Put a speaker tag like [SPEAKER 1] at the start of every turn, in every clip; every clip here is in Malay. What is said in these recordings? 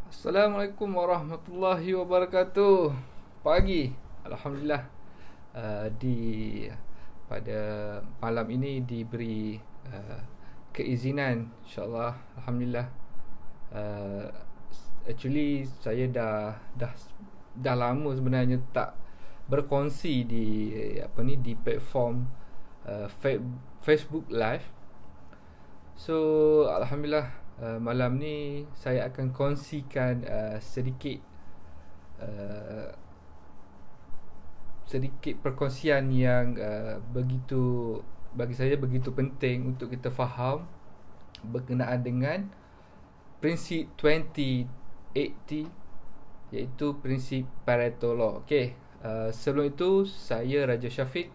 [SPEAKER 1] Assalamualaikum warahmatullahi wabarakatuh. Pagi, alhamdulillah. Di pada malam ini diberi keizinan, insyaallah, alhamdulillah. Uh, Actually saya dah lama sebenarnya tak berkongsi di di platform Facebook Live. So alhamdulillah, malam ni saya akan kongsikan uh, sedikit perkongsian yang begitu, bagi saya begitu penting untuk kita faham berkenaan dengan prinsip 2080, iaitu prinsip Pareto Law. Okey, sebelum itu saya Raja Syafiq.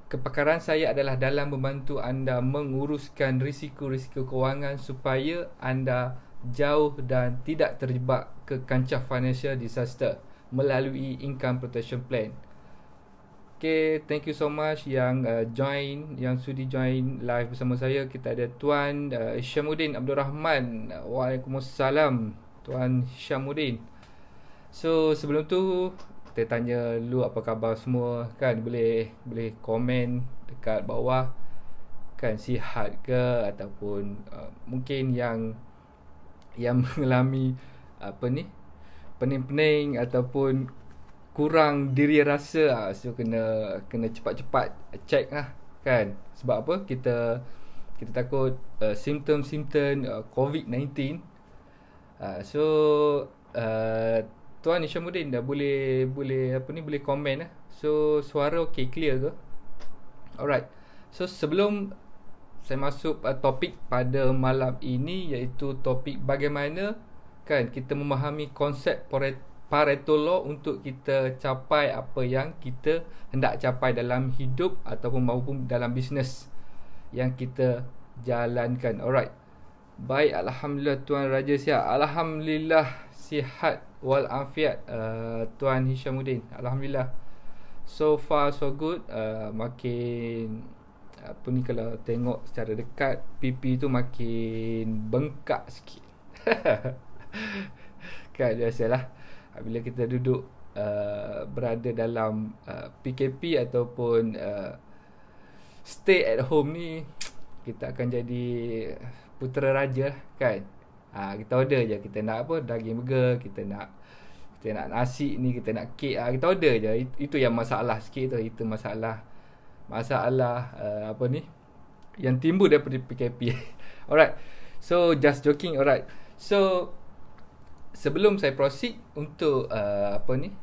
[SPEAKER 1] Kepakaran saya adalah dalam membantu anda menguruskan risiko-risiko kewangan supaya anda jauh dan tidak terjebak ke kancah financial disaster melalui income protection plan. Okay, thank you so much yang yang sudi join live bersama saya. Kita ada Tuan Hishamuddin Abdul Rahman. Waalaikumsalam Tuan Hishamuddin. So sebelum tu kita tanya dulu apa khabar semua kan. Boleh komen dekat bawah kan, sihat ke, ataupun mungkin yang mengalami pening-pening ataupun kurang diri rasa. So kena cepat-cepat check lah kan. Sebab apa? Kita takut simptom-simptom COVID-19. So Tuan Hishamuddin dah boleh komen lah. So suara okey, clear ke? Alright. So sebelum saya masuk topik pada malam ini, iaitu topik bagaimana kan kita memahami konsep Pareto Law untuk kita capai apa yang kita hendak capai dalam hidup maupun dalam bisnes yang kita jalankan. Alright. Baik, alhamdulillah Tuan Raja sihat. Alhamdulillah sihat walafiat, Tuan Hishamuddin. Alhamdulillah. So far so good. Makin kalau tengok secara dekat, pipi tu makin bengkak sikit. Kan biasalah bila kita duduk berada dalam PKP ataupun stay at home ni, kita akan jadi putera raja kan. Kita order je, kita nak apa, daging burger, kita nak nasi ni, kita nak kek, kita order je. Itu yang masalah sikit tu. Itu masalah yang timbul daripada PKP. Alright. So just joking. Alright. So sebelum saya proceed untuk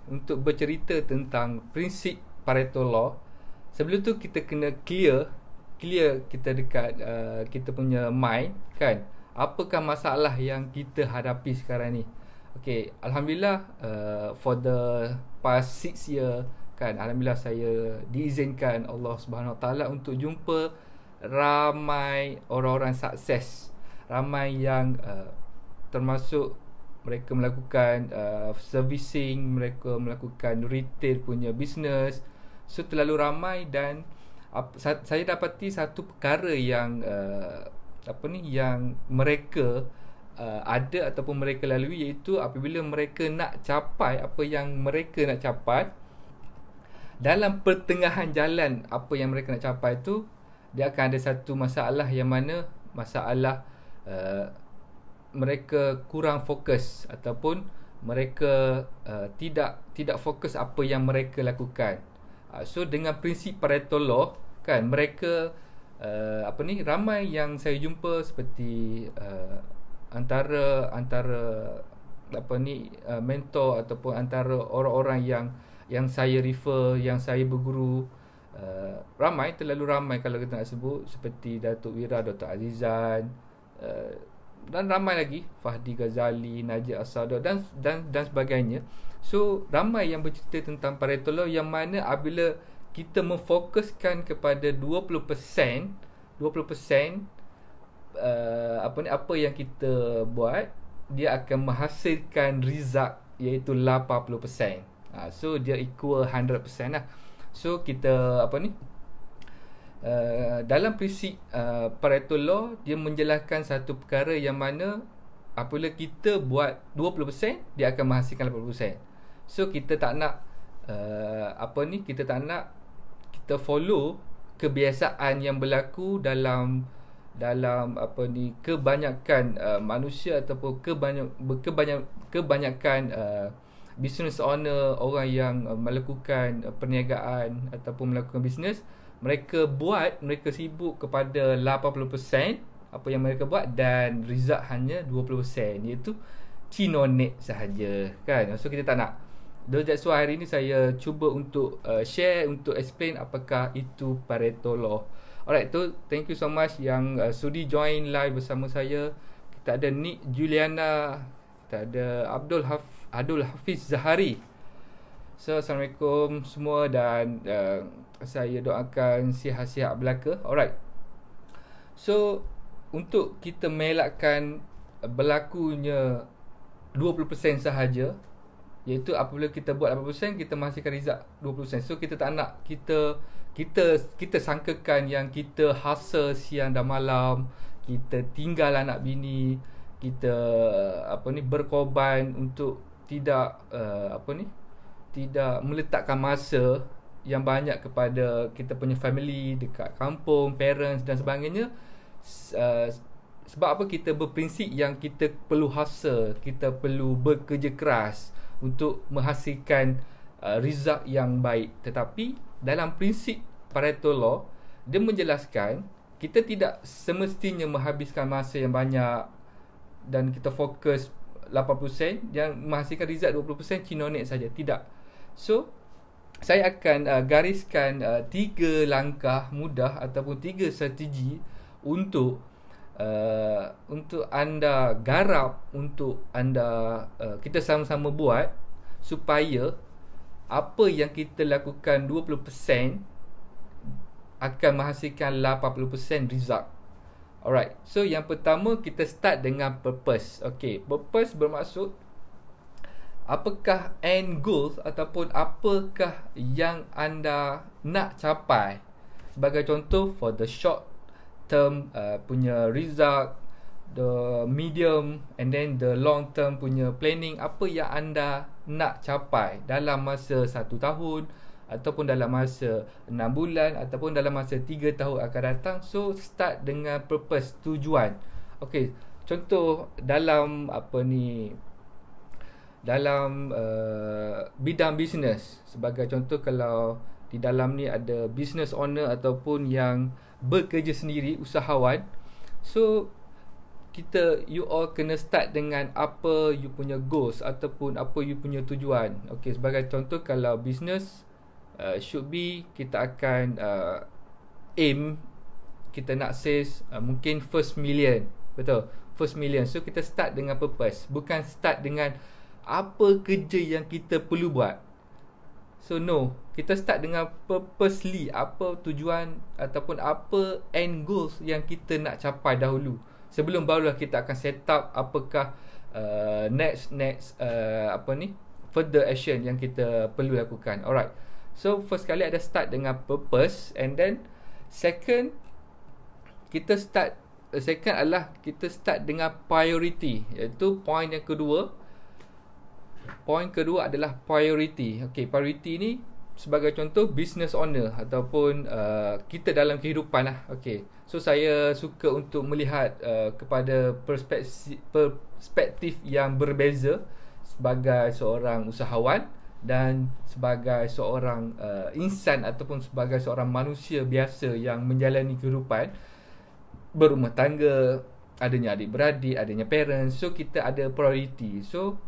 [SPEAKER 1] untuk bercerita tentang prinsip Pareto Law, sebelum tu kita kena clear kita dekat kita punya mind kan. Apakah masalah yang kita hadapi sekarang ni? Okay, alhamdulillah, for the past 6 year kan, alhamdulillah saya diizinkan Allah Subhanahu Wa Taala untuk jumpa ramai orang-orang sukses, ramai yang termasuk mereka melakukan servicing, mereka melakukan retail punya business. So terlalu ramai, dan saya dapati satu perkara yang yang mereka ada ataupun mereka lalui, iaitu apabila mereka nak capai apa yang mereka nak capai, dalam pertengahan jalan apa yang mereka nak capai tu, dia akan ada satu masalah, yang mana masalah mereka kurang fokus ataupun mereka tidak fokus apa yang mereka lakukan. So dengan prinsip Pareto Law kan, mereka ramai yang saya jumpa seperti antara mentor ataupun antara orang-orang yang saya refer, yang saya berguru, terlalu ramai kalau kita nak sebut, seperti Datuk Wira, Dr. Azizan, dan ramai lagi, Fahdi Ghazali, Najib As-Sadar dan sebagainya. So ramai yang bercerita tentang Pareto Law, yang mana apabila kita memfokuskan kepada 20% apa yang kita buat, dia akan menghasilkan result iaitu 80%. So dia equal 100% lah. So kita dalam prinsip Pareto Law, dia menjelaskan satu perkara yang mana apabila kita buat 20%, dia akan menghasilkan 80%. So kita tak nak kita tak nak kita follow kebiasaan yang berlaku dalam kebanyakan manusia ataupun kebanyakan business owner, orang yang melakukan perniagaan ataupun melakukan bisnes. Mereka sibuk kepada 80% apa yang mereka buat dan result hanya 20%, iaitu cinonek sahaja, kan. So kita tak nak. That's why hari ni saya cuba untuk share, untuk explain apakah itu Pareto Law. Alright, thank you so much yang sudi join live bersama saya. Kita ada Nick Juliana, kita ada Abdul Hafiz Zahari. So Assalamualaikum semua dan saya doakan sihat-sihat belaka. Alright. So untuk kita melakkan berlakunya 20% sahaja, iaitu apabila kita buat 80%, kita menghasilkan result 20%. So kita tak nak kita sangkakan yang kita hustle siang dan malam, kita tinggal anak bini, kita berkorban untuk tidak tidak meletakkan masa yang banyak kepada kita punya family dekat kampung, parents dan sebagainya. Sebab apa? Kita berprinsip yang kita perlu hustle, kita perlu bekerja keras untuk menghasilkan result yang baik. Tetapi dalam prinsip Pareto Law, dia menjelaskan kita tidak semestinya menghabiskan masa yang banyak dan kita fokus 80% yang menghasilkan result 20% cinonek saja. Tidak. So saya akan gariskan 3 langkah mudah ataupun 3 strategi untuk anda garap, untuk anda kita sama-sama buat supaya apa yang kita lakukan 20% akan menghasilkan 80% result. Alright. So yang pertama, kita start dengan purpose. Okay, purpose bermaksud apakah end goals ataupun apakah yang anda nak capai. Sebagai contoh, for the short term punya result, the medium and then the long term punya planning, apa yang anda nak capai dalam masa 1 tahun ataupun dalam masa 6 bulan ataupun dalam masa 3 tahun akan datang. So start dengan purpose, tujuan. Okay, contoh dalam bidang bisnes. Sebagai contoh, kalau di dalam ni ada business owner ataupun yang bekerja sendiri, usahawan. So you all kena start dengan apa you punya goals ataupun apa you punya tujuan. Okay, sebagai contoh, kalau business should be, kita akan aim, kita nak sales mungkin first million. Betul, first million. So kita start dengan purpose, bukan start dengan apa kerja yang kita perlu buat. So no, kita start dengan purposely, apa tujuan ataupun apa end goals yang kita nak capai dahulu. Sebelum barulah kita akan set up apakah next further action yang kita perlu lakukan. Alright. So first kali ada start dengan purpose, and then second adalah kita start dengan priority, iaitu point yang kedua. Point kedua adalah priority. Okay, priority ni sebagai contoh business owner ataupun kita dalam kehidupan lah. Okay, so saya suka untuk melihat kepada perspektif yang berbeza sebagai seorang usahawan dan sebagai seorang insan ataupun sebagai seorang manusia biasa yang menjalani kehidupan berumah tangga, adanya adik-beradik, adanya parents. So kita ada priority. So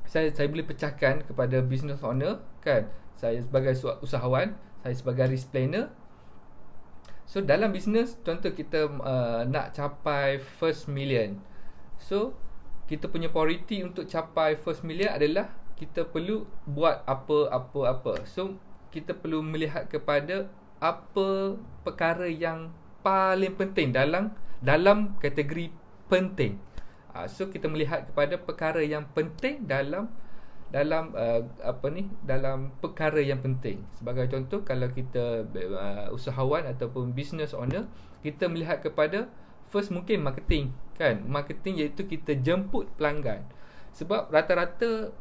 [SPEAKER 1] saya boleh pecahkan kepada business owner, kan. Saya sebagai usahawan, saya sebagai risk planner. So dalam business, contoh kita nak capai first million. So kita punya priority untuk capai first million adalah kita perlu buat apa. So kita perlu melihat kepada apa perkara yang paling penting dalam kategori penting. So kita melihat kepada perkara yang penting dalam perkara yang penting. Sebagai contoh, kalau kita usahawan ataupun business owner, kita melihat kepada first mungkin marketing, kan? Marketing iaitu kita jemput pelanggan. Sebab rata-rata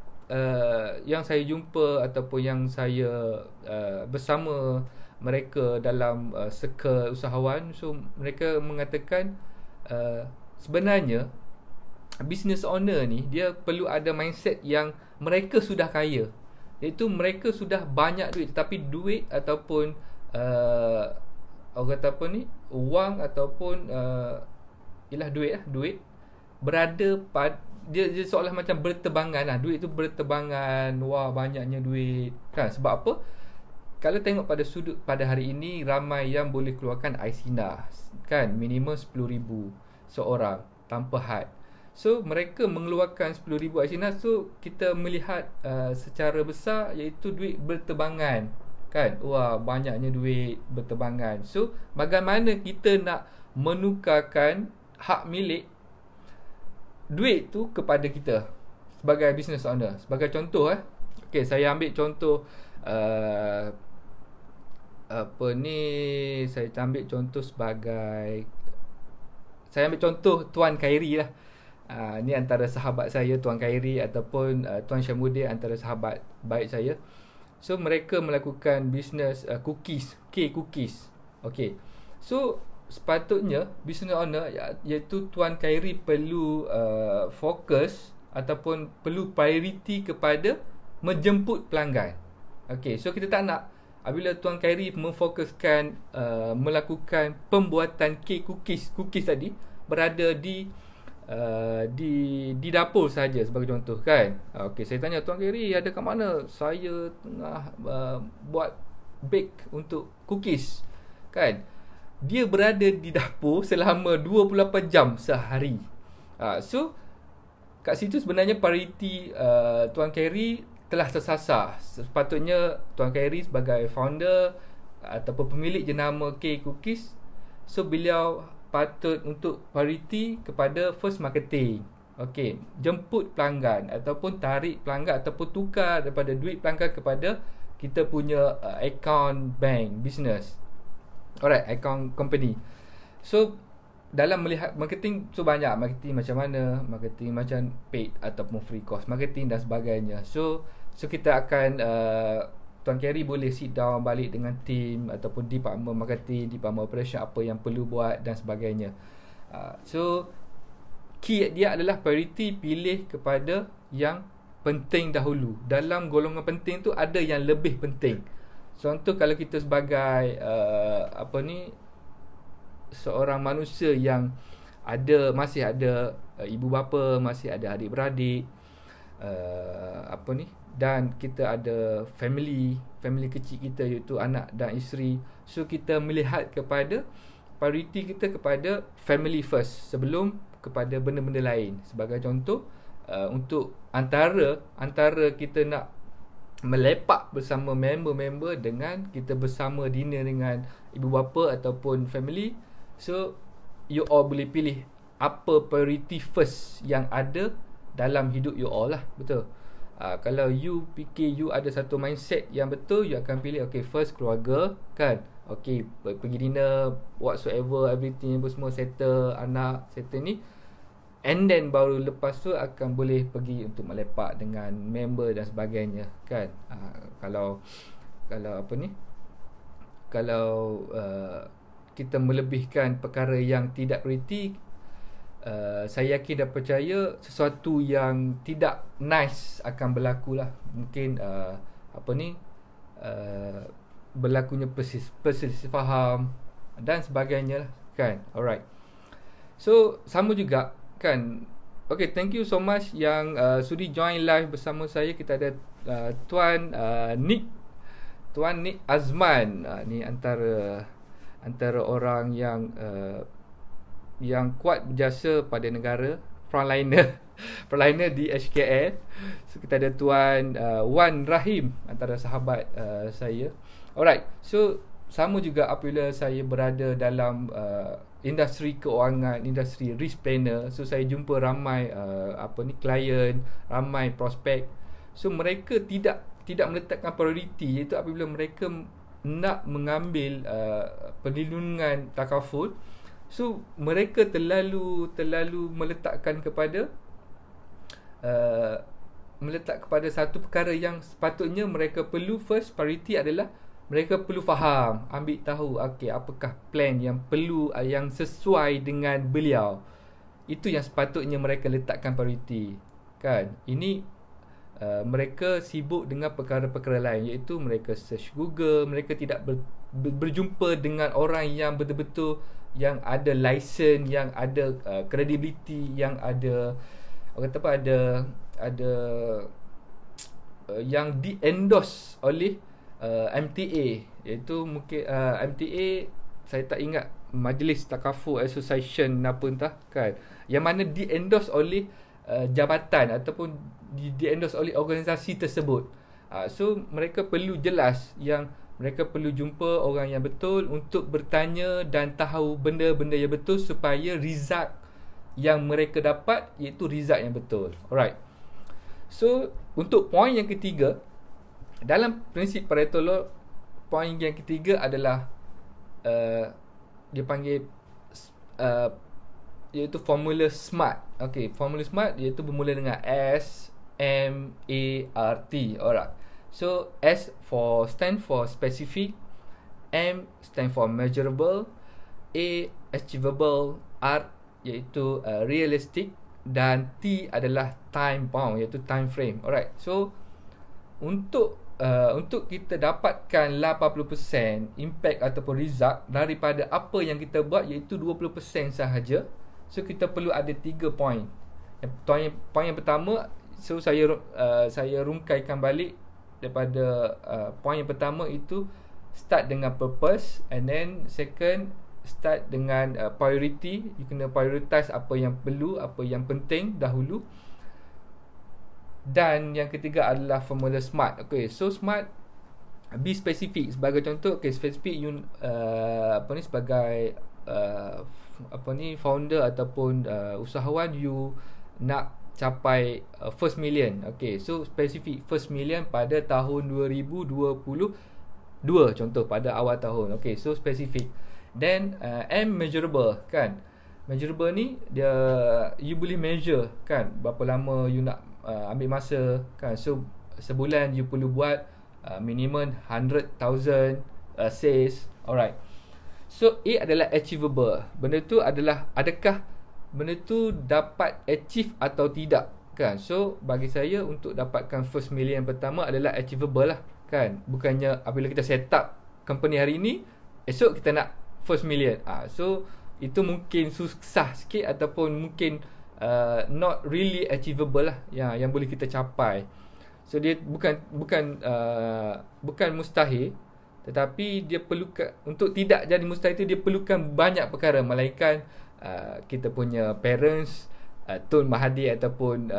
[SPEAKER 1] yang saya jumpa ataupun yang saya bersama mereka dalam circle usahawan, so mereka mengatakan sebenarnya business owner ni dia perlu ada mindset yang mereka sudah kaya, iaitu mereka sudah banyak duit, tetapi duit ataupun orang kata apa ni, wang ataupun ialah duit berada dia seolah macam bertebangan lah. Duit tu bertebangan, wah banyaknya duit, kan? Sebab apa? Kalau tengok pada sudut pada hari ini, ramai yang boleh keluarkan Aisina, kan? Minimum 10,000 seorang tanpa had. So mereka mengeluarkan 10,000 Aisina, so kita melihat secara besar iaitu duit bertebangan, kan? Wah banyaknya duit bertebangan. So bagaimana kita nak menukarkan hak milik duit tu kepada kita sebagai business owner? Sebagai contoh okay, saya ambil contoh apa ni, saya ambil contoh sebagai, saya ambil contoh Tuan Khairi lah. Ni antara sahabat saya, Tuan Khairi ataupun Tuan Syamuddin, antara sahabat baik saya. So mereka melakukan bisnes cookies, cake cookies. Okay, so sepatutnya business owner iaitu Tuan Khairi perlu fokus ataupun perlu priority kepada menjemput pelanggan. Okay, so kita tak nak apabila Tuan Khairi memfokuskan melakukan pembuatan cake cookies tadi berada di dapur saja sebagai contoh, kan? Okay, saya tanya Tuan Khairi ada kat mana? Saya tengah buat bake untuk cookies, kan? Dia berada di dapur selama 28 jam sehari. So kat situ sebenarnya priority Tuan Khairi telah tersasar. Sepatutnya Tuan Khairi sebagai founder ataupun pemilik jenama K Cookies, so beliau patut untuk priority kepada first marketing. Okey, jemput pelanggan ataupun tarik pelanggan ataupun tukar daripada duit pelanggan kepada kita punya account bank business. Alright, account company. So dalam melihat marketing tu banyak marketing macam mana, marketing macam paid ataupun free cost marketing dan sebagainya. So kita akan Tuan Khairi boleh sit down balik dengan team ataupun department marketing, department operation, apa yang perlu buat dan sebagainya. So key dia adalah priority, pilih kepada yang penting dahulu. Dalam golongan penting tu ada yang lebih penting. Contoh kalau kita sebagai seorang manusia yang masih ada ibu bapa, masih ada adik-beradik, dan kita ada family kecil kita iaitu anak dan isteri. So kita melihat kepada priority kita kepada family first sebelum kepada benda-benda lain. Sebagai contoh, untuk antara kita nak melepak bersama member-member dengan kita bersama dinner dengan ibu bapa ataupun family, so you all boleh pilih apa priority first yang ada dalam hidup you all lah. Betul? Kalau you fikir you ada satu mindset yang betul, you akan pilih okay, first keluarga, kan? Okay, pergi dinner whatsoever, everything semua settle, anak settle ni, and then baru lepas tu akan boleh pergi untuk melepak dengan member dan sebagainya, kan? Kalau kita melebihkan perkara yang tidak priority, saya yakin dan percaya sesuatu yang tidak nice akan berlaku lah. Mungkin berlakunya perselisih faham dan sebagainya lah, kan? Alright, so sama juga, kan? Okay, thank you so much yang sudi join live bersama saya. Kita ada Tuan Nick Azman. Ni antara orang yang kuat berjasa pada negara, frontliner di HKL. So kita ada Tuan Wan Rahim, antara sahabat saya. Alright, so sama juga apabila saya berada dalam industri keuangan, industri risk planner, so saya jumpa ramai klien, ramai prospek. So mereka tidak meletakkan priority, iaitu apabila mereka nak mengambil perlindungan takaful, So mereka terlalu meletakkan kepada satu perkara yang sepatutnya mereka perlu. First priority adalah mereka perlu faham, ambil tahu apakah plan yang perlu, yang sesuai dengan beliau. Itu yang sepatutnya mereka letakkan priority, kan. Ini mereka sibuk dengan perkara-perkara lain, iaitu mereka search Google, mereka tidak berjumpa dengan orang yang betul-betul yang ada license, yang ada credibility, yang ada orang kata apa, ada yang di-endorse oleh MTA, iaitu mungkin MTA, saya tak ingat, Majlis Takaful Association apa entah, kan, yang mana di-endorse oleh jabatan ataupun di-endorse oleh organisasi tersebut. So mereka perlu jelas yang mereka perlu jumpa orang yang betul untuk bertanya dan tahu benda-benda yang betul supaya result yang mereka dapat iaitu result yang betul. Alright. So untuk poin yang ketiga, dalam prinsip Pareto Law, poin yang ketiga adalah dia panggil iaitu formula SMART. Okey, formula SMART iaitu bermula dengan S, M, A, R, T. Alright. So S stand for specific, M stand for measurable, A achievable, R iaitu realistic, dan T adalah time bound iaitu time frame. Alright. So untuk kita dapatkan 80% impact ataupun result daripada apa yang kita buat iaitu 20% sahaja. So kita perlu ada 3 poin. Poin yang pertama, so saya rungkaikan balik daripada poin yang pertama itu start dengan purpose, and then second start dengan priority. You kena prioritize apa yang perlu, apa yang penting dahulu. Dan yang ketiga adalah formula SMART. Okay, so SMART, be specific. Sebagai contoh, okay, specific you sebagai founder ataupun usahawan, you nak capai first million. Okay, so specific first million pada tahun 2022 contoh, pada awal tahun. Okay, so specific. Then M measurable, kan. Measurable ni dia you boleh measure, kan, berapa lama you nak ambil masa, kan. So sebulan you perlu buat minimum 100,000 sales. Alright. So A adalah achievable. Benda tu adalah adakah benda tu dapat achieve atau tidak, kan. So bagi saya untuk dapatkan first million pertama adalah achievable lah, kan. Bukannya apabila kita set up company hari ni, esok kita nak first million. So itu mungkin susah sikit ataupun mungkin not really achievable lah, yang boleh kita capai. So dia bukan mustahil, tetapi dia perlukan, untuk tidak jadi mustahil itu dia perlukan banyak perkara, melainkan kita punya parents, Tun Mahathir ataupun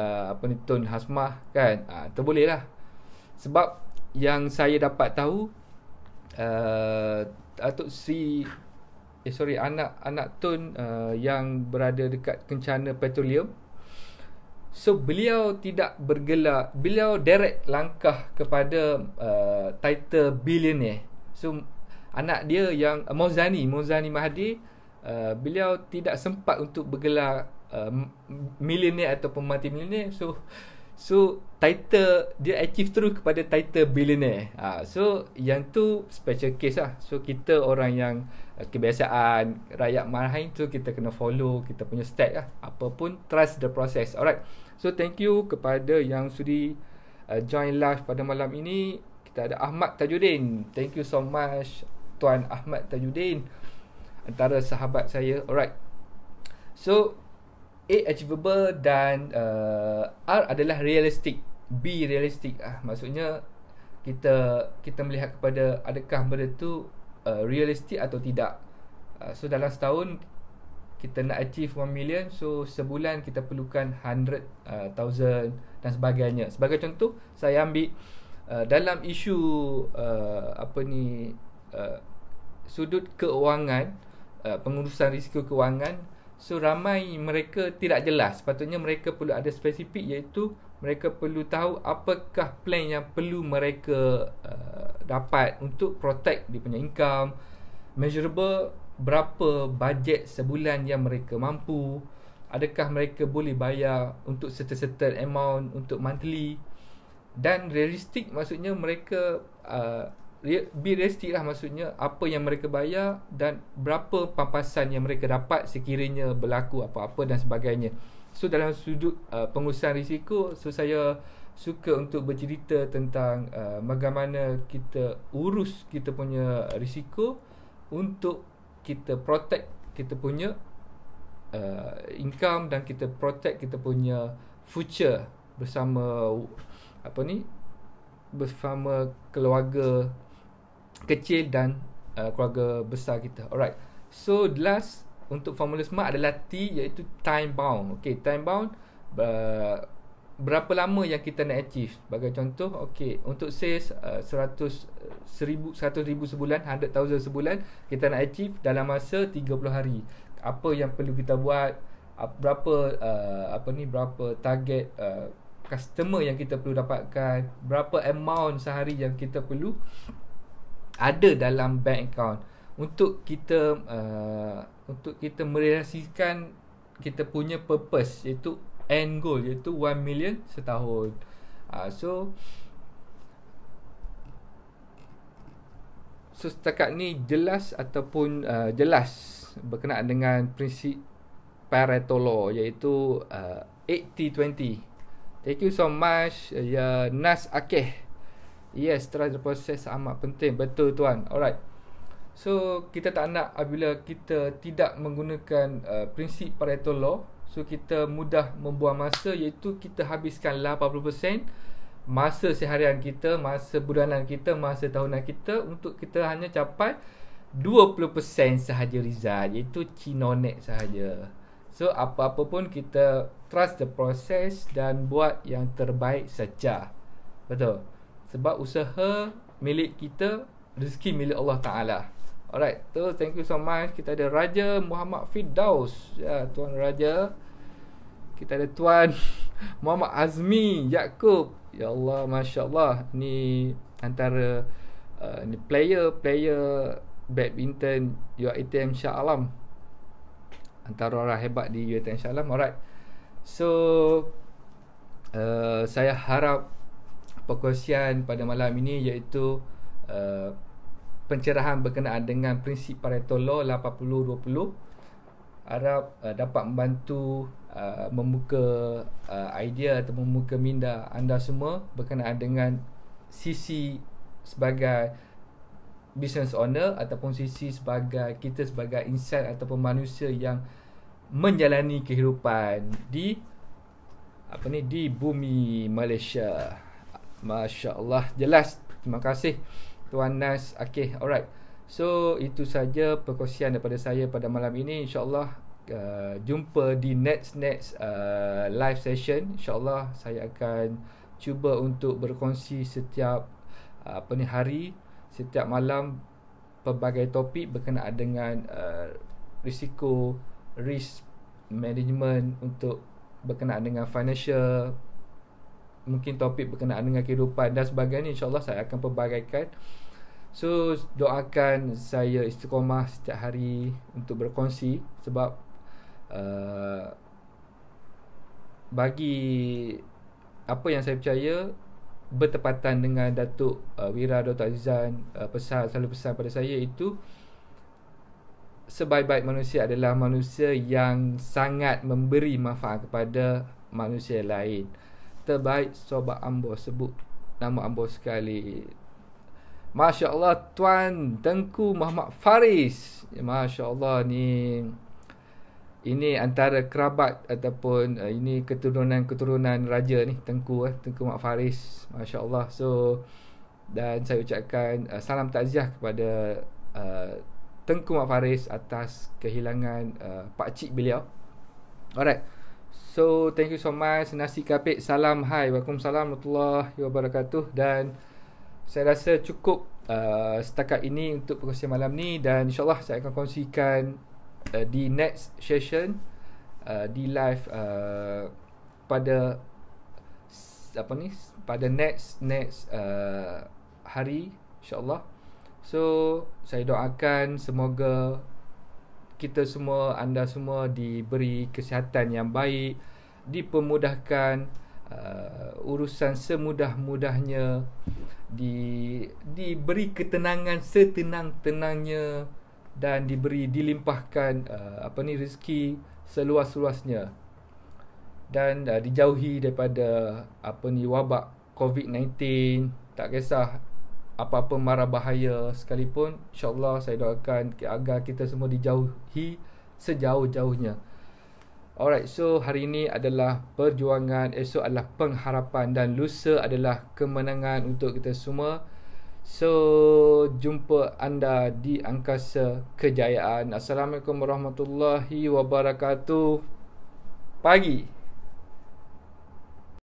[SPEAKER 1] Tun Hasmah, kan. Terboleh lah. Sebab yang saya dapat tahu, Datuk Sri anak Tun yang berada dekat Kencana Petroleum, so beliau tidak bergelar, beliau direct langkah kepada title billionaire. So anak dia yang Mozani Mahathir, beliau tidak sempat untuk bergelar millionaire ataupun multi millionaire. So title dia achieve terus kepada title billionaire. So yang tu special case lah. So kita orang yang kebiasaan rakyat marahin tu, kita kena follow kita punya step lah. Apapun, trust the process. Alright. So thank you kepada yang sudi join live pada malam ini. Kita ada Ahmad Tajuddin. Thank you so much Tuan Ahmad Tajuddin, antara sahabat saya. Alright. So A achievable dan R adalah realistic. B realistic. Maksudnya kita melihat kepada adakah benda tu realistic atau tidak. So dalam setahun kita nak achieve 1 million, so sebulan kita perlukan 100,000 dan sebagainya. Sebagai contoh, saya ambil dalam isu sudut keuangan, pengurusan risiko keuangan. So ramai mereka tidak jelas. Sepatutnya mereka perlu ada spesifik, iaitu mereka perlu tahu apakah plan yang perlu mereka dapat untuk protect dia punya income. Measurable, berapa bajet sebulan yang mereka mampu, adakah mereka boleh bayar untuk certain amount untuk monthly, dan realistik maksudnya mereka be realistic lah, maksudnya apa yang mereka bayar dan berapa pampasan yang mereka dapat sekiranya berlaku apa-apa dan sebagainya. So dalam sudut pengurusan risiko, so saya suka untuk bercerita tentang bagaimana kita urus kita punya risiko untuk kita protect kita punya income dan kita protect kita punya future bersama bersama keluarga kecil dan keluarga besar kita. Alright. So last untuk formula SMART adalah T, iaitu time bound. Okay, time bound, berapa lama yang kita nak achieve. Sebagai contoh, okay, untuk sales 100,000 sebulan, 100,000 sebulan, kita nak achieve dalam masa 30 hari. Apa yang perlu kita buat, berapa target customer yang kita perlu dapatkan, berapa amount sehari yang kita perlu ada dalam bank account untuk kita merealisasikan kita punya purpose, iaitu end goal, iaitu 1 million setahun. So setakat ni jelas ataupun jelas berkenaan dengan prinsip Pareto Law, iaitu 80-20. Thank you so much Nas Akeh. Yes, trust the process amat penting. Betul tuan. Alright. So kita tak nak apabila kita tidak menggunakan prinsip Pareto Law, so kita mudah membuang masa, iaitu kita habiskan 80% masa seharian kita, masa bulanan kita, masa tahunan kita untuk kita hanya capai 20% sahaja result, iaitu cinonek sahaja. So apa-apa pun kita trust the process dan buat yang terbaik saja. Betul. Sebab usaha milik kita, rezeki milik Allah Ta'ala. Alright, so thank you so much. Kita ada Raja Muhammad Firdaus, ya, Tuan Raja. Kita ada Tuan Muhammad Azmi Yaakob. Ya Allah, Masya Allah. Ni antara ni player badminton UiTM Shah Alam, antara orang hebat di UiTM Shah Alam. Alright. So saya harap perkongsian pada malam ini iaitu pencerahan berkenaan dengan prinsip Pareto Law 80-20 harap dapat membantu membuka idea atau membuka minda anda semua berkenaan dengan sisi sebagai business owner ataupun sisi sebagai kita sebagai insan ataupun manusia yang menjalani kehidupan di bumi Malaysia. Masya Allah, jelas. Terima kasih Tuan Nas Akeh. Alright. So itu saja perkongsian daripada saya pada malam ini. InsyaAllah jumpa di next live session. InsyaAllah saya akan cuba untuk berkongsi setiap hari, setiap malam, pelbagai topik berkenaan dengan risiko, risk management, untuk berkenaan dengan financial, mungkin topik berkenaan dengan kehidupan dan sebagainya. InsyaAllah saya akan pelbagaikan. So doakan saya istiqamah setiap hari untuk berkongsi, sebab bagi apa yang saya percaya bertepatan dengan Datuk Wira Dr. Azizan selalu pesan pada saya, itu sebaik-baik manusia adalah manusia yang sangat memberi manfaat kepada manusia lain. Terbaik sobat Ambo, sebut nama Ambo sekali. Masya Allah, Tuan Tengku Muhammad Faris. Masya Allah, ini antara kerabat ataupun ini keturunan raja ni, Tengku Muhammad Faris. Masya Allah. So, dan saya ucapkan salam takziah kepada Tengku Muhammad Faris atas kehilangan pakcik beliau. Alright. So thank you so much. Nasi kapit, salam hai. Waalaikumsalam warahmatullahi wabarakatuh. Dan saya rasa cukup setakat ini untuk perkongsian malam ni, dan insyaAllah saya akan kongsikan di next session, di live pada next hari insyaAllah. So saya doakan semoga kita semua, anda semua diberi kesihatan yang baik, dipermudahkan urusan semudah-mudahnya, diberi ketenangan setenang-tenangnya, dan dilimpahkan rezeki seluas-luasnya, dan dijauhi daripada wabak COVID-19. Tak kisah apa-apa mara bahaya sekalipun, insyaAllah saya doakan agar kita semua dijauhi sejauh-jauhnya. Alright, so hari ini adalah perjuangan, esok adalah pengharapan, dan lusa adalah kemenangan untuk kita semua. So, jumpa anda di angkasa kejayaan. Assalamualaikum warahmatullahi wabarakatuh. Pagi.